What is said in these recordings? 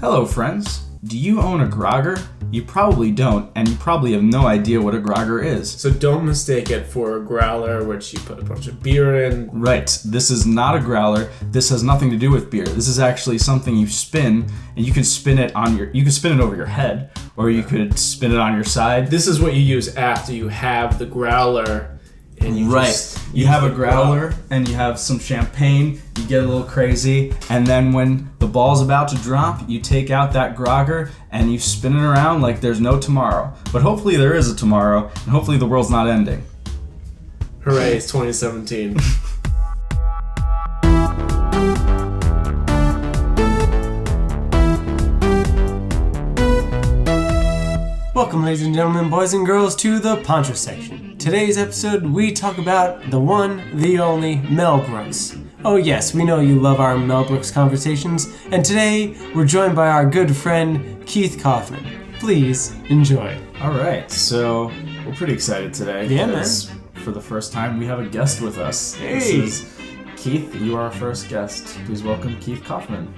Hello, friends. Do you own a grogger? You probably don't, and you probably have no idea what a grogger is. So don't mistake it for a growler, which you put a bunch of beer in. Right. This is not a growler. This has nothing to do with beer. This is actually something you spin, and you can spin it over your head, or you could spin it on your side. This is what you use after you have the growler. And you you have a growler and you have some champagne, you get a little crazy, and then when the ball's about to drop, you take out that grogger and you spin it around like there's no tomorrow. But hopefully there is a tomorrow, and hopefully the world's not ending. Hooray, it's 2017. Welcome, ladies and gentlemen, boys and girls, to the Poncho section. Today's episode, we talk about the one, the only, Mel Brooks. Oh yes, we know you love our Mel Brooks conversations, and today we're joined by our good friend, Keith Kaufman. Please enjoy. Alright, so we're pretty excited today. Yeah, because for the first time we have a guest with us. Hey! This is Keith, you are our first guest. Please welcome Keith Kaufman.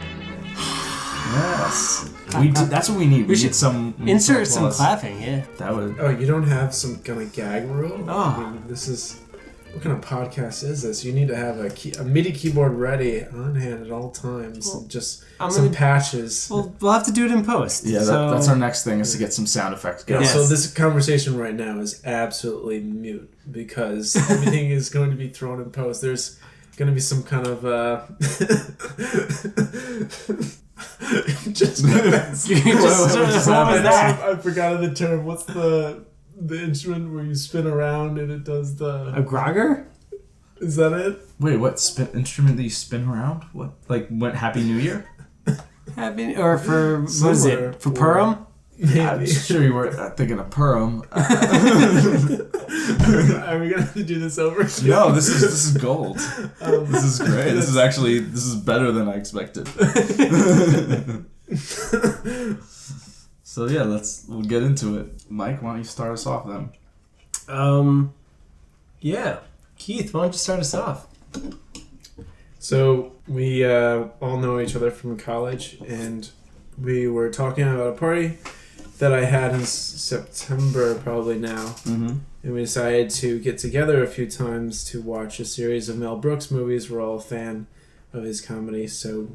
Yes. That's what we need. We should need some insert some applause. clapping, yeah. That would. Oh, you don't have some kind of gag rule? Oh. I mean, this is... What kind of podcast is this? You need to have a MIDI keyboard ready on hand at all times. And just some patches. Well, we'll have to do it in post. Yeah, that's our next thing, is to get some sound effects going. Yeah, Yes. so this conversation right now is absolutely mute because everything is going to be thrown in post. There's going to be some kind of... just what was that? I forgot the term. What's the instrument where you spin around and it does the... A grogger? Is that it? Wait, what instrument that you spin around? What, like, what, Happy New Year? Happy, or for, what is Somewhere it? For Purim? I'm Maybe. sure you were thinking of Purim. Are we gonna have to do this over? No, this is gold. This is great. This is better than I expected. So yeah, we'll get into it. Mike, why don't you start us off then? Yeah. Keith, why don't you start us off? So we all know each other from college, and we were talking about a party that I had in September, probably now. Mm-hmm. And we decided to get together a few times to watch a series of Mel Brooks movies. We're all a fan of his comedy, so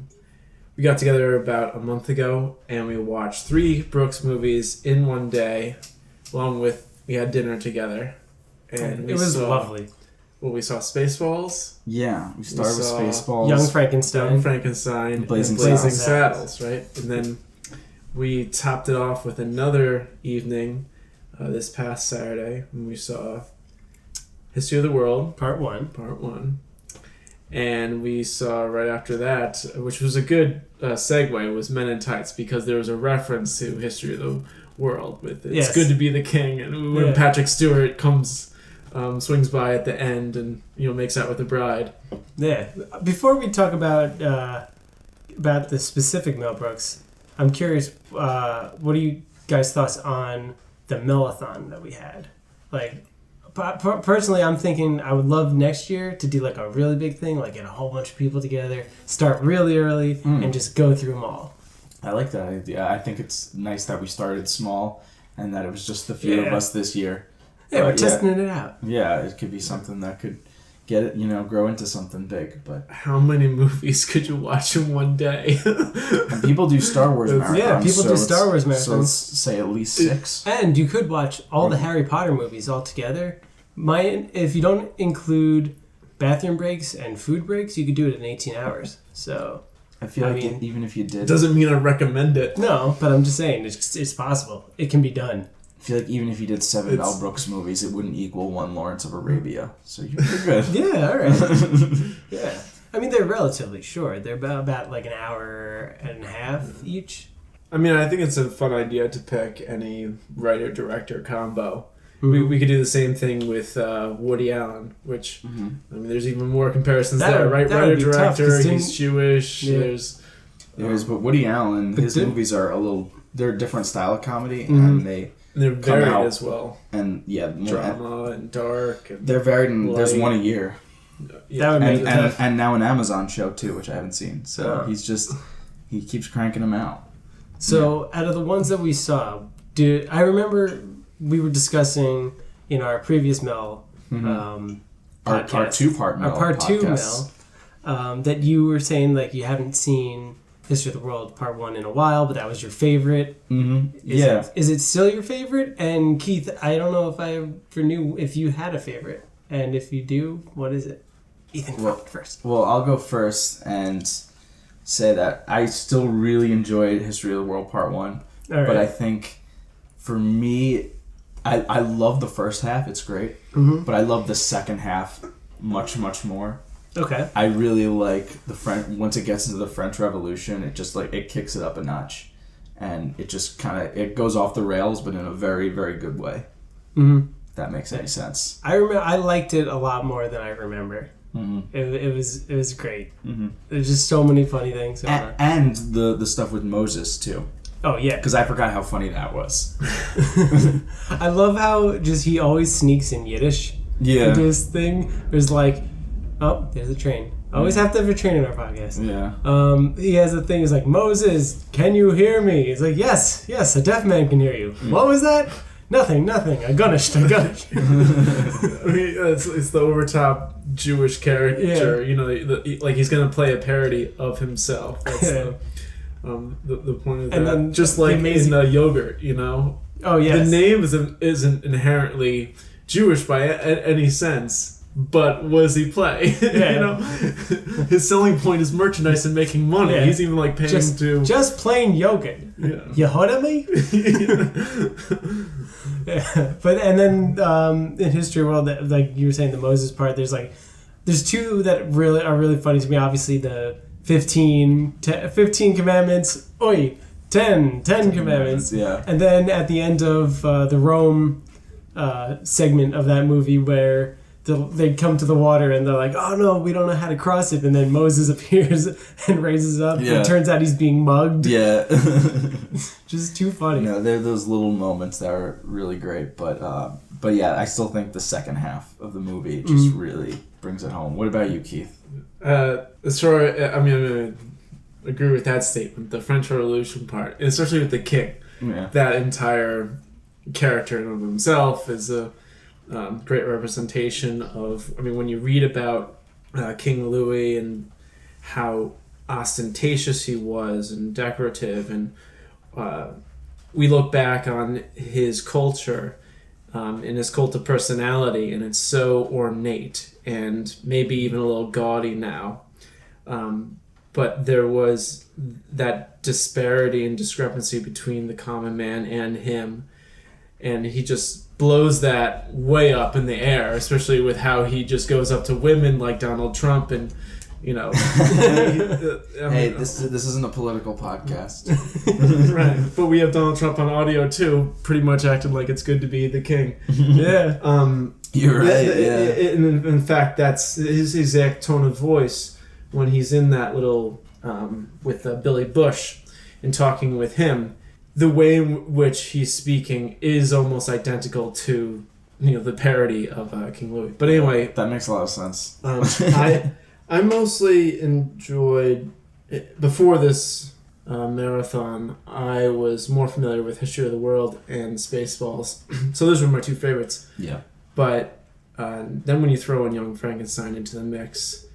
we got together about a month ago, and we watched 3 Brooks movies in one day, we had dinner together. And It was lovely. Well, we saw Spaceballs. Yeah, we started with saw Spaceballs. Young Frankenstein. Young Frankenstein, Blazing and Blazing Saddles. Saddles, right? And then we topped it off with another evening this past Saturday when we saw History of the World, Part 1. Part 1. And we saw right after that, which was a good segue, was Men in Tights, because there was a reference to History of the World with It's Yes. Good to Be the King. And when Patrick Stewart swings by at the end and makes out with the bride. Yeah. Before we talk about the specific Mel Brooks, I'm curious, what are you guys' thoughts on the Melathon that we had? Like, personally, I'm thinking I would love next year to do like a really big thing, like get a whole bunch of people together, start really early, and just go through them all. I like that idea. I think it's nice that we started small and that it was just the few of us this year. Yeah, we're testing it out. Yeah, it could be something that could get it, grow into something big. But How many movies could you watch in one day? and people do Star Wars marathons. Yeah, people do Star Wars marathons. So let's say at least 6. And you could watch all the Harry Potter movies all together. If you don't include bathroom breaks and food breaks, you could do it in 18 hours. So I feel even if you did... Doesn't mean I recommend it. No, but I'm just saying, it's possible. It can be done. I feel like even if you did 7 Mel Brooks movies, it wouldn't equal 1 Lawrence of Arabia. So you're good. Yeah, all right. Yeah. I mean, they're relatively short. They're about like an hour and a half each. I mean, I think it's a fun idea to pick any writer-director combo. We could do the same thing with Woody Allen, which, I mean, there's even more comparisons there, right? Writer-director, he's Jewish, there's... But Woody Allen, his movies are they're a different style of comedy, and they're varied as well. And, drama and dark. And they're varied, and there's one a year. That would make it tough. And now an Amazon show, too, which I haven't seen. So he keeps cranking them out. So out of the ones that we saw, I remember we were discussing in our previous Mel Our podcast, part two Mel, that you were saying like you haven't seen History of the World Part 1 in a while, but that was your favorite. Is it still your favorite? And Keith, I don't know if I ever knew if you had a favorite, and if you do, what is it? Ethan, first. Well, I'll go first and say that I still really enjoyed History of the World Part 1. But I think for me, I love the first half. It's great. But I love the second half much, much more. Okay. I really like the French. Once it gets into the French Revolution, it just it kicks it up a notch. And it just it goes off the rails, but in a very, very good way. If that makes any sense. I liked it a lot more than I remember. It was great. There's just so many funny things going on. And the stuff with Moses too. Oh yeah, because I forgot how funny that was. I love how just he always sneaks in Yiddish. Yeah. Into his thing. There's like, oh, there's a train. Always have to have a train in our podcast. Yeah. He has a thing. He's like, Moses, can you hear me? He's like, yes, a deaf man can hear you. What was that? Nothing. I gunished. I mean, it's the overtop Jewish character. You know, like he's gonna play a parody of himself. That's the point of that. And then just like in yogurt, you know. Oh yes. The name isn't inherently Jewish by any sense. But what does he play? Yeah. You know, his selling point is merchandise and making money. Yeah. He's even like paying just plain yogurt. Yeah. You heard me? Yeah. But and then in History World, like you were saying, the Moses part, there's two that are really funny to me. Obviously, the 15 commandments. 10 commandments. Yeah. And then at the end of the Rome segment of that movie where they come to the water and they're like, oh no, we don't know how to cross it. And then Moses appears and raises up. Yeah. It turns out he's being mugged. Yeah. Just too funny. No, they're those little moments that are really great. But yeah, I still think the second half of the movie just really brings it home. What about you, Keith? As far, I mean, I'm going to agree with that statement. The French Revolution part, especially with the king. Yeah. That entire character in of himself is a great representation of, I mean, when you read about King Louis and how ostentatious he was and decorative, and we look back on his culture and his cult of personality, and it's so ornate and maybe even a little gaudy now. But there was that disparity and discrepancy between the common man and him, and he just blows that way up in the air, especially with how he just goes up to women like Donald Trump and, you know. Hey, this isn't a political podcast. Right, but we have Donald Trump on audio too, pretty much acting like it's good to be the king. Yeah. You're right, yeah. In fact, that's his exact tone of voice when he's in that little, with Billy Bush and talking with him. The way in which he's speaking is almost identical to, you know, the parody of King Louis. But anyway, that makes a lot of sense. I mostly enjoyed before this marathon. I was more familiar with History of the World and Spaceballs, so those were my two favorites. Yeah. But then when you throw in Young Frankenstein into the mix,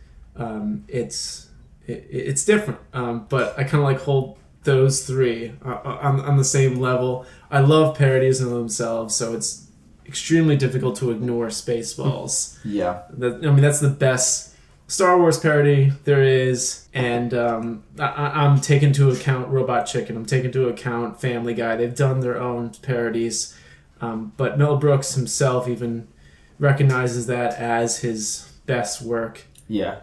it's different. But I kind of like hold those three on the same level. I love parodies of themselves, so it's extremely difficult to ignore Spaceballs. Yeah. That's the best Star Wars parody there is, and I'm taking into account Robot Chicken, I'm taking into account Family Guy. They've done their own parodies, but Mel Brooks himself even recognizes that as his best work. Yeah,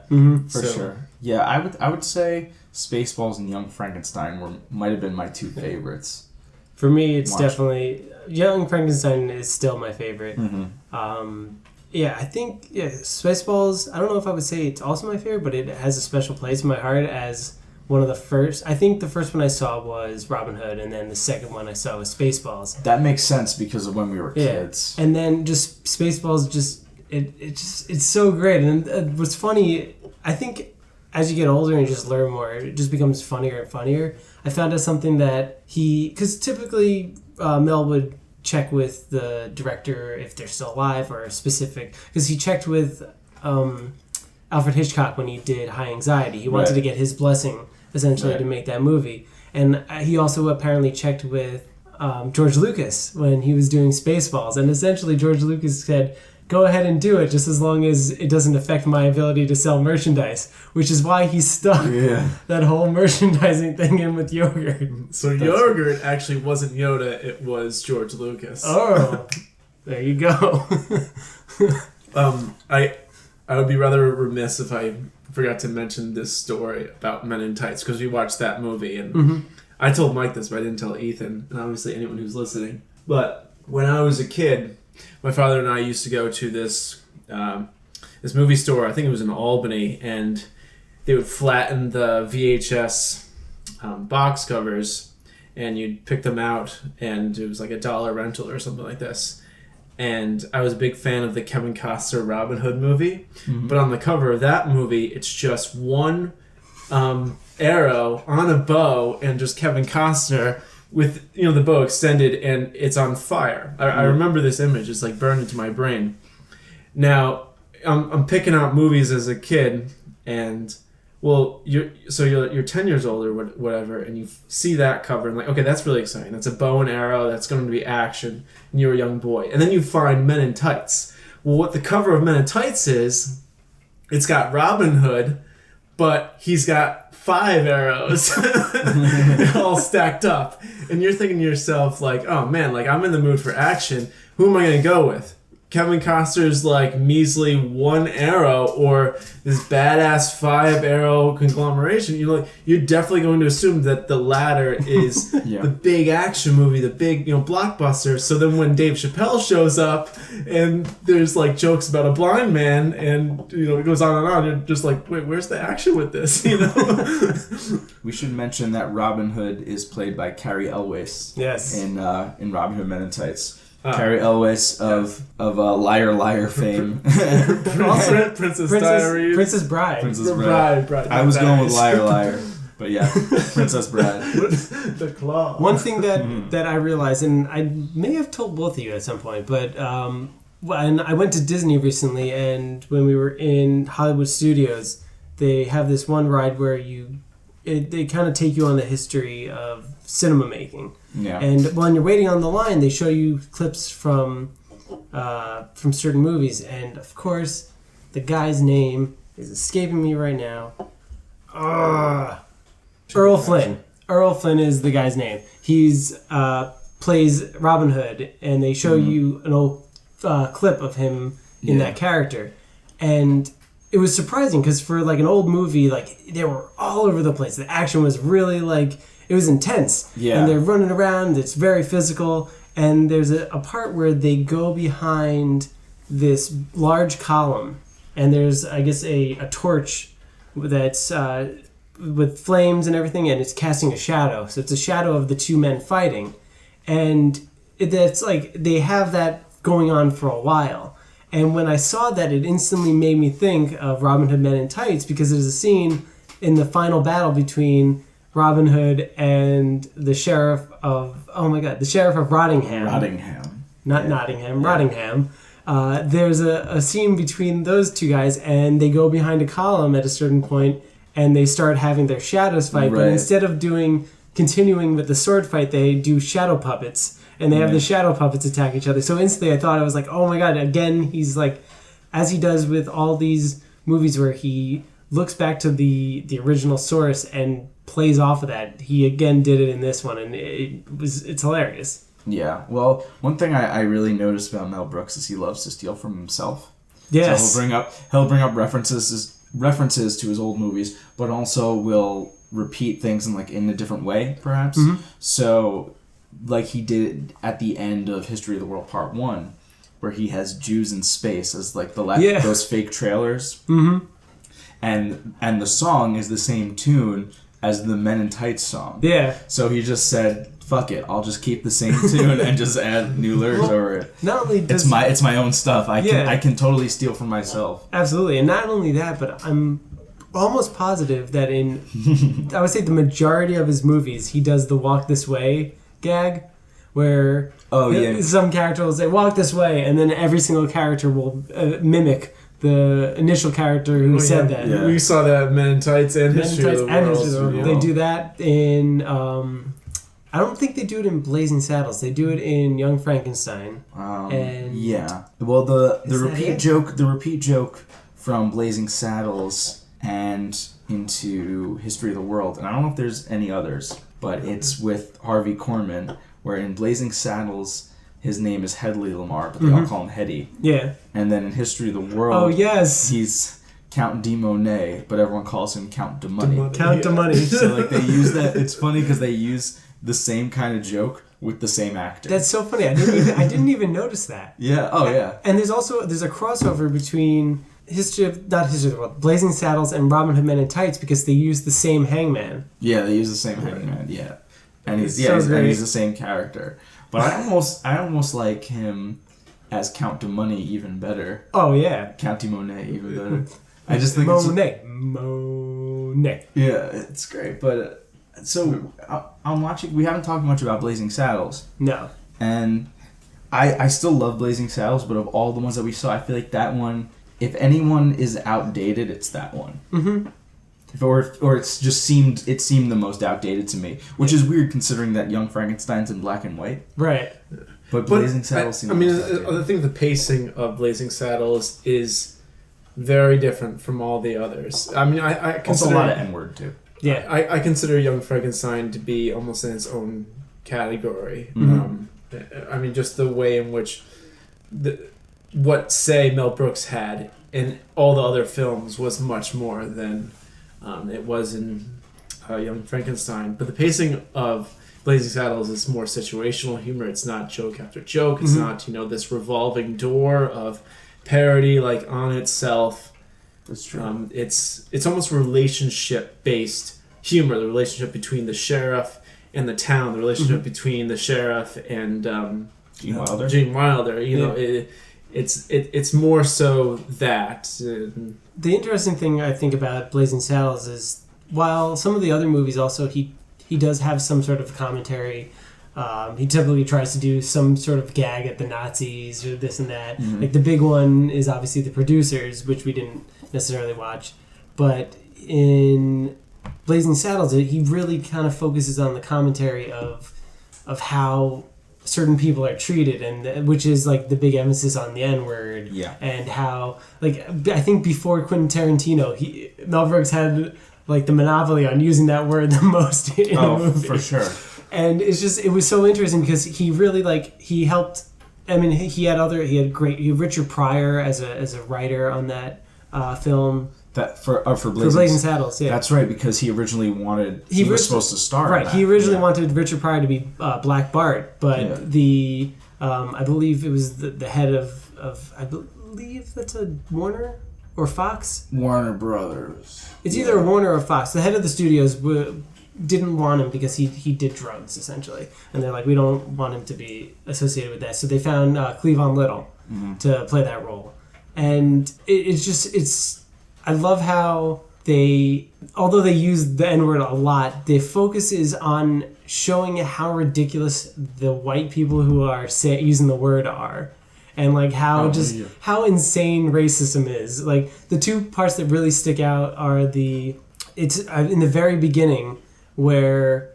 for sure. Yeah, I would say Spaceballs and Young Frankenstein might have been my two favorites. For me, it's definitely Young Frankenstein is still my favorite. Yeah, I think Spaceballs. I don't know if I would say it's also my favorite, but it has a special place in my heart as one of the first. I think the first one I saw was Robin Hood, and then the second one I saw was Spaceballs. That makes sense because of when we were kids. And then just Spaceballs, it's so great. And what's funny, I think, as you get older and you just learn more, it just becomes funnier and funnier. I found out something that because typically Mel would check with the director if they're still alive or a specific, because he checked with Alfred Hitchcock when he did High Anxiety. He wanted to get his blessing essentially to make that movie, and he also apparently checked with George Lucas when he was doing Spaceballs, and essentially George Lucas said, go ahead and do it just as long as it doesn't affect my ability to sell merchandise, which is why he stuck that whole merchandising thing in with yogurt. So yogurt actually wasn't Yoda, it was George Lucas. Oh, there you go. I would be rather remiss if I forgot to mention this story about Men in Tights, because we watched that movie, and I told Mike this, but I didn't tell Ethan, and obviously anyone who's listening. But when I was a kid, my father and I used to go to this movie store. I think it was in Albany, and they would flatten the VHS box covers, and you'd pick them out, and it was like $1 rental or something like this. And I was a big fan of the Kevin Costner Robin Hood movie, but on the cover of that movie, it's just one arrow on a bow, and just Kevin Costner with the bow extended, and it's on fire. I remember this image; it's like burned into my brain. Now I'm picking out movies as a kid, and you're 10 years old or whatever, and you see that cover and like, okay, that's really exciting. That's a bow and arrow. That's going to be action, and you're a young boy. And then you find Men in Tights. Well, what the cover of Men in Tights is, it's got Robin Hood, but he's got 5 arrows all stacked up. And you're thinking to yourself, like, oh man, like I'm in the mood for action. Who am I going to go with? Kevin Costner's like measly 1 arrow, or this badass 5 arrow conglomeration? You're definitely going to assume that the latter is the big action movie, the big blockbuster. So then when Dave Chappelle shows up and there's like jokes about a blind man, and it goes on and on, you're just like, wait, where's the action with this? We should mention that Robin Hood is played by Carrie Elwes. Yes. In Robin Hood Men in Tights. Carrie Elwes of Liar Liar fame. Also Princess Diaries. Princess Bride. Bride. I was going with Liar Liar. But yeah, Princess Bride. The claw. One thing that I realized, and I may have told both of you at some point, but when I went to Disney recently, and when we were in Hollywood Studios, they have this one ride where they kind of take you on the history of cinema making. Yeah. And when you're waiting on the line, they show you clips from certain movies, and of course, the guy's name is escaping me right now. Earl Flynn. Earl Flynn is the guy's name. He's plays Robin Hood, and they show you an old clip of him in that character, and it was surprising because for like an old movie, like they were all over the place. The action was really like, it was intense. Yeah. And they're running around. It's very physical. And there's a part where they go behind this large column, and there's, I guess, a torch that's with flames and everything, and it's casting a shadow. So it's a shadow of the 2 men fighting. And that's like, they have that going on for a while. And when I saw that, it instantly made me think of Robin Hood Men in Tights, because there's a scene in the final battle between Robin Hood and the sheriff of Rottingham. Not Nottingham, Rottingham. There's a scene between those 2 guys, and they go behind a column at a certain point, and they start having their shadows fight. Right. But instead of continuing with the sword fight, they do shadow puppets. And they have the shadow puppets attack each other. So instantly I thought, I was like, oh my god, again, he's like, as he does with all these movies where he looks back to the original source and plays off of that, he again did it in this one, and it's hilarious. Yeah, well, one thing I really noticed about Mel Brooks is he loves to steal from himself. Yes. So he'll bring up references to his old movies, but also will repeat things in a different way, perhaps. Mm-hmm. So, like he did at the end of History of the World Part 1, where he has Jews in space as like those fake trailers. Mm-hmm. And the song is the same tune as the Men in Tights song. Yeah. So he just said, fuck it, I'll just keep the same tune and just add new lyrics over it. Not only does it's my own stuff. I can totally steal from myself. Absolutely. And not only that, but I'm almost positive that I would say the majority of his movies, he does the walk this way gag, where some character will say walk this way, and then every single character will mimic the initial character who said that. Yeah. We saw that in Men in Tights and History of the World. They do that in... I don't think they do it in Blazing Saddles. They do it in Young Frankenstein. Well, the repeat joke from Blazing Saddles and into History of the World, and I don't know if there's any others, but it's with Harvey Korman, where in Blazing Saddles his name is Hedley Lamar, but they all call him Hetty. Yeah. And then in History of the World, he's Count de Monet, but everyone calls him Count de Money. Count de Money. So like they use that. It's funny because they use the same kind of joke with the same actor. That's so funny. I didn't even notice that. Yeah. Oh yeah. And there's a crossover between History of the World, Blazing Saddles, and Robin Hood Men in Tights because they use the same hangman. Yeah, they use the same hangman. Yeah, and he's the same character. But I almost like him as Count de Money even better. Oh yeah. Count de Monet even better. I just think Monet. Yeah, it's great. But so I'm watching. We haven't talked much about Blazing Saddles. No. And I still love Blazing Saddles, but of all the ones that we saw, I feel like that one, if anyone is outdated, it's that one. Mm-hmm. Or it's just seemed the most outdated to me, which is weird considering that Young Frankenstein's in black and white. Right. But Blazing Saddles seems. I mean, I think the pacing of Blazing Saddles is very different from all the others. I mean, I consider also a lot of N-word too. Yeah. I consider Young Frankenstein to be almost in its own category. Mm-hmm. I mean, just the way in which what Mel Brooks had in all the other films was much more than it was in Young Frankenstein. But the pacing of Blazing Saddles is more situational humor. It's not joke after joke. It's not, this revolving door of parody like on itself. That's true. It's almost relationship-based humor. The relationship between the sheriff and the town. The relationship between the sheriff and Gene Wilder. Gene Wilder. It's more so that. The interesting thing I think about Blazing Saddles is while some of the other movies also he does have some sort of commentary. He typically tries to do some sort of gag at the Nazis or this and that. Mm-hmm. Like the big one is obviously The Producers, which we didn't necessarily watch. But in Blazing Saddles, he really kind of focuses on the commentary of how certain people are treated, and which is like the big emphasis on the N-word. Yeah. And how, like, I think before Quentin Tarantino, Mel Brooks had like the monopoly on using that word the most in the movie. For sure. And it was so interesting because he really he helped. I mean, he had Richard Pryor as a writer on that film. That for Blazing Saddles, yeah. That's right, because he originally wanted he was supposed to star. Right, he originally wanted Richard Pryor to be Black Bart, but I believe it was the head of I believe that's a Warner or Fox. Warner Brothers. It's either Warner or Fox. The head of the studios didn't want him because he did drugs essentially, and they're like, we don't want him to be associated with that. So they found Cleavon Little to play that role, and it's. I love how although they use the N-word a lot, the focus is on showing how ridiculous the white people who are using the word are. And like how insane racism is. Like the two parts that really stick out are it's in the very beginning where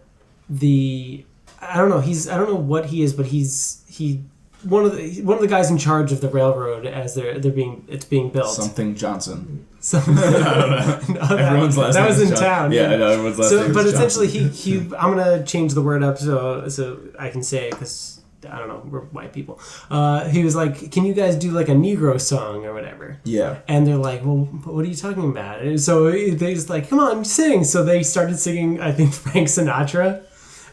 I don't know what he is, but he one of the guys in charge of the railroad as it's being built. Something Johnson. Something. I don't know. Everyone's last name was is in town. Yeah, I know everyone's last name. But is essentially, Johnson. I'm gonna change the word up so I can say it because I don't know, we're white people. He was like, "Can you guys do like a Negro song or whatever?" Yeah. And they're like, "Well, what are you talking about?" And so they just like, "Come on, sing!" So they started singing, I think, Frank Sinatra.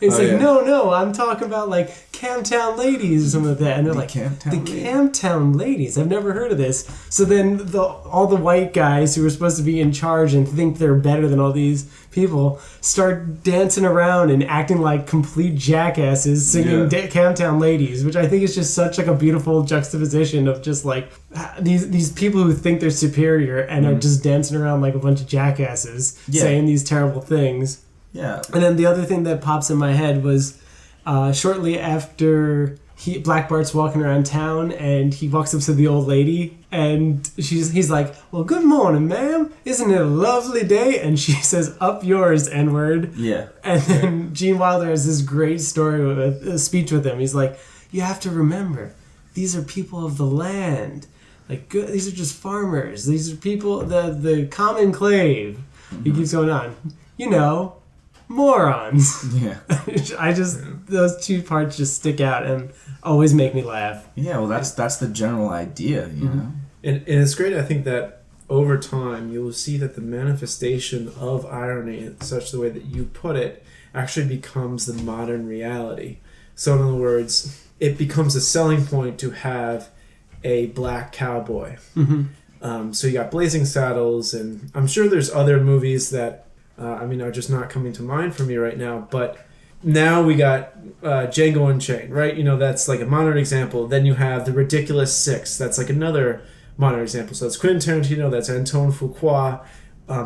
And it's no, I'm talking about like Camptown Ladies or something like that. And they're like, Camptown Ladies? I've never heard of this. So then all the white guys who were supposed to be in charge and think they're better than all these people start dancing around and acting like complete jackasses singing Camptown Ladies, which I think is just such like a beautiful juxtaposition of just like these people who think they're superior and are just dancing around like a bunch of jackasses saying these terrible things. Yeah. And then the other thing that pops in my head was shortly after Black Bart's walking around town and he walks up to the old lady and he's like, well, good morning, ma'am. Isn't it a lovely day? And she says, up yours, N-word. Yeah. And then Gene Wilder has this great story with a speech with him. He's like, you have to remember, these are people of the land. Like, these are just farmers. These are people, the common clave. He keeps going on. Morons. Yeah. Those two parts just stick out and always make me laugh. Yeah, well, that's the general idea, you know? And it's great, I think, that over time you'll see that the manifestation of irony, such the way that you put it, actually becomes the modern reality. So in other words, it becomes a selling point to have a black cowboy. So you got Blazing Saddles, and I'm sure there's other movies that are just not coming to mind for me right now, but now we got Django Unchained, right? That's like a modern example. Then you have The Ridiculous Six. That's like another modern example. So that's Quentin Tarantino, that's Antoine Fuqua.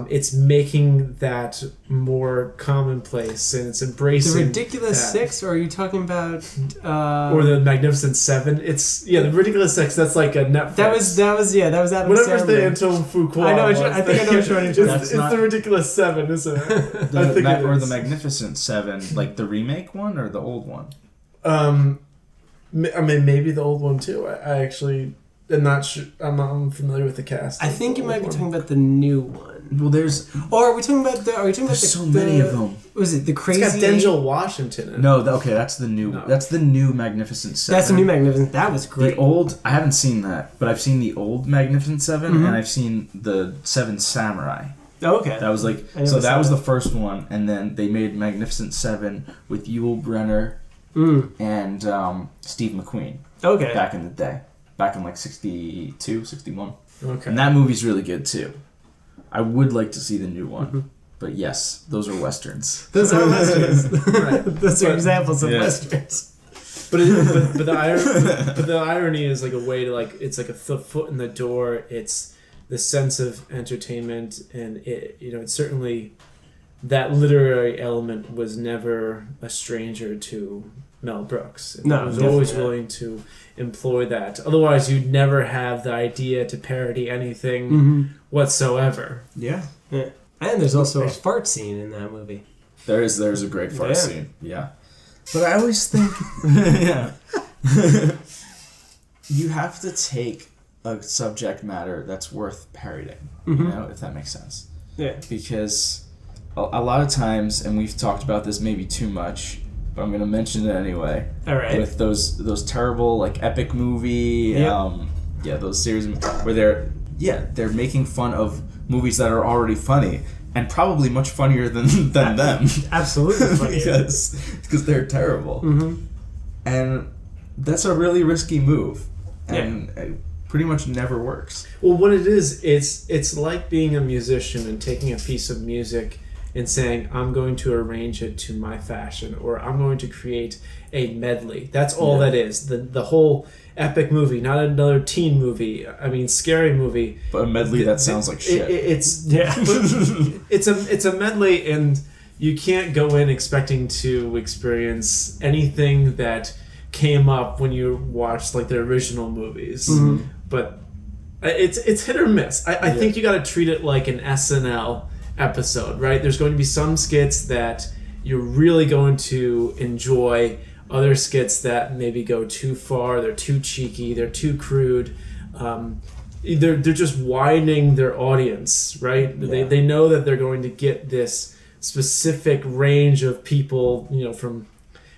It's making that more commonplace, and it's embracing The Ridiculous Six, or are you talking about or The Magnificent Seven? It's The Ridiculous Six. That's like a Netflix. That was Adam whatever's Sandler. the Antoine Fuqua. I think I know what you're talking about. It's The Ridiculous Seven, isn't it? I think it is. Or The Magnificent Seven, like the remake one or the old one? Maybe the old one too. I actually am not sure. I'm not familiar with the cast. I think you might be talking about the new one. Well, there's... Or are we talking about There's so many of them. Was it the crazy... It's got Denzel Washington in it. No, that's the new... No. That's the new Magnificent Seven. That's the new Magnificent... That was great. The old... I haven't seen that, but I've seen the old Magnificent Seven, and I've seen the Seven Samurai. Oh, okay. That was like... So that was the first one, and then they made Magnificent Seven with Yul Brynner and Steve McQueen. Okay. Back in the day. Back in like 62, 61. Okay. And that movie's really good, too. I would like to see the new one, but yes, those are westerns. Those are westerns. Right. Those are examples of westerns. But the irony is like a way to it's like a foot in the door. It's the sense of entertainment, and it's certainly that literary element was never a stranger to Mel Brooks. And he was always willing to employ that. Otherwise, you'd never have the idea to parody anything whatsoever. Yeah. And there's also a fart scene in that movie. There's a great fart scene. Yeah. But I always think you have to take a subject matter that's worth parodying, if that makes sense. Yeah. Because a lot of times, and we've talked about this maybe too much, but I'm gonna mention it anyway. All right. With those terrible epic movie, those series where they're making fun of movies that are already funny and probably much funnier than them. Absolutely funnier. because they're terrible. And that's a really risky move, and it pretty much never works. Well, what it is, it's like being a musician and taking a piece of music and saying, I'm going to arrange it to my fashion, or I'm going to create a medley. That's all that is. The whole epic movie, not another teen movie. I mean, scary movie. But a medley that sounds like shit. It's a medley, and you can't go in expecting to experience anything that came up when you watched the original movies. But it's hit or miss. I think you got to treat it like an SNL episode, right? There's going to be some skits that you're really going to enjoy, other skits that maybe go too far, they're too cheeky, they're too crude. They're just widening their audience, right? They know that they're going to get this specific range of people, from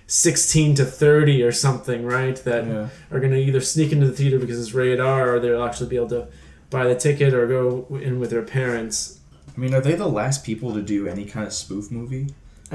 16 to 30 or something, right? That are going to either sneak into the theater because it's rated R, or they'll actually be able to buy the ticket or go in with their parents. I mean, are they the last people to do any kind of spoof movie?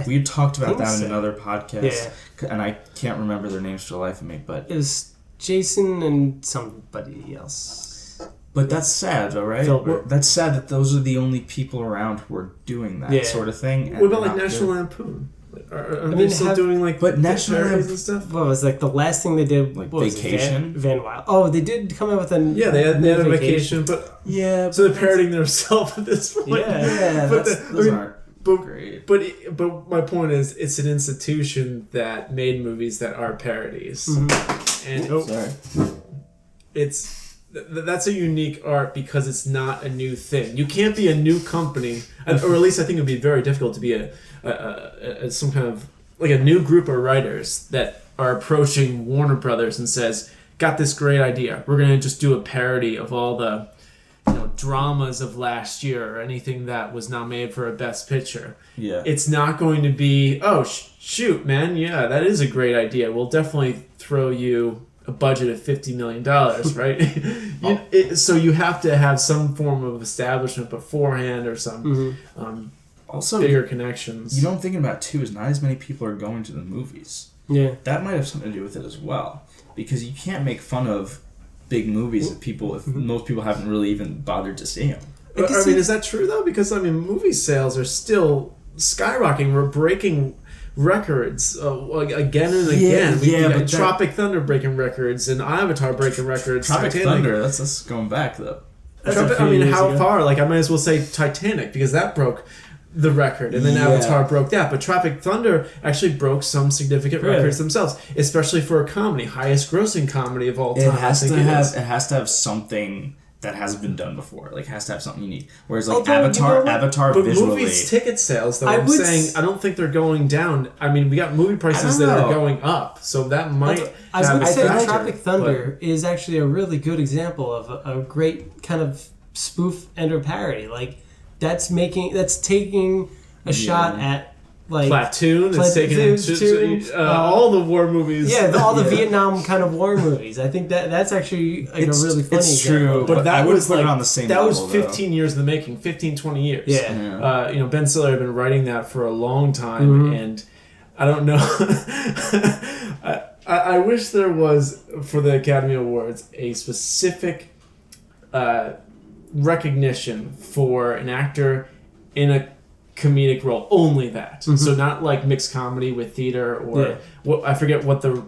We had talked about think that so. in another podcast, and I can't remember their names for the life of me. But It was Jason and somebody else. that's sad, though, right? Filbert. That's sad that those are the only people around who are doing that sort of thing. And What about they're like not National good. Lampoon? Are they still doing like but National parodies Lamp- and stuff? What was like the last thing they did? Like what was it, Vacation? Van Wild. Oh, they did come out with a Yeah, they had a vacation, but Yeah, so they're parodying themselves at this point. Yeah. but those aren't but great. but my point is, it's an institution that made movies that are parodies, and Sorry. that's a unique art because it's not a new thing. You can't be a new company, or at least I think it would be very difficult to be a some kind of like a new group of writers that are approaching Warner Brothers and says, "Got this great idea. We're gonna just do a parody of all the dramas of last year or anything that was nominated for a Best Picture." Yeah. It's not going to be, "Oh shoot, man, yeah, that is a great idea. We'll definitely throw you a budget of $50 million, right?" So you have to have some form of establishment beforehand or some Also, bigger connections. you know what I'm thinking about too is not as many people are going to the movies. Yeah. That might have something to do with it as well, because you can't make fun of big movies if most people haven't really even bothered to see them. I mean, is that true though? Because I mean, movie sales are still skyrocketing. We're breaking records again and again. We got Tropic Thunder breaking records and Avatar breaking records. Tropic Titanic. Thunder, that's going back though. I mean, how far? Like, I might as well say Titanic because that broke the record, and then Avatar broke that. But Tropic Thunder actually broke some significant records themselves, especially for a comedy, highest grossing comedy of all time. It has to have something that hasn't been done before. Like, it has to have something unique. Whereas like Avatar But visually, movies ticket sales, though, I'm saying I don't think they're going down. I mean, we got movie prices that are going up, so that might. I was going to say Tropic but Thunder is actually a really good example of a great kind of spoof and a parody. Like that's taking a shot at like Platoon. It's taking all the war movies. Yeah, all the Vietnam kind of war movies. I think that's actually like a really funny example. But that I would was put like, it on the same that level, was 15 years in the making, 15, 20 years. Yeah. Ben Stiller had been writing that for a long time, and I don't know. I wish there was, for the Academy Awards, a specific recognition for an actor in a comedic role, only that. So not like mixed comedy with theater or what I forget what the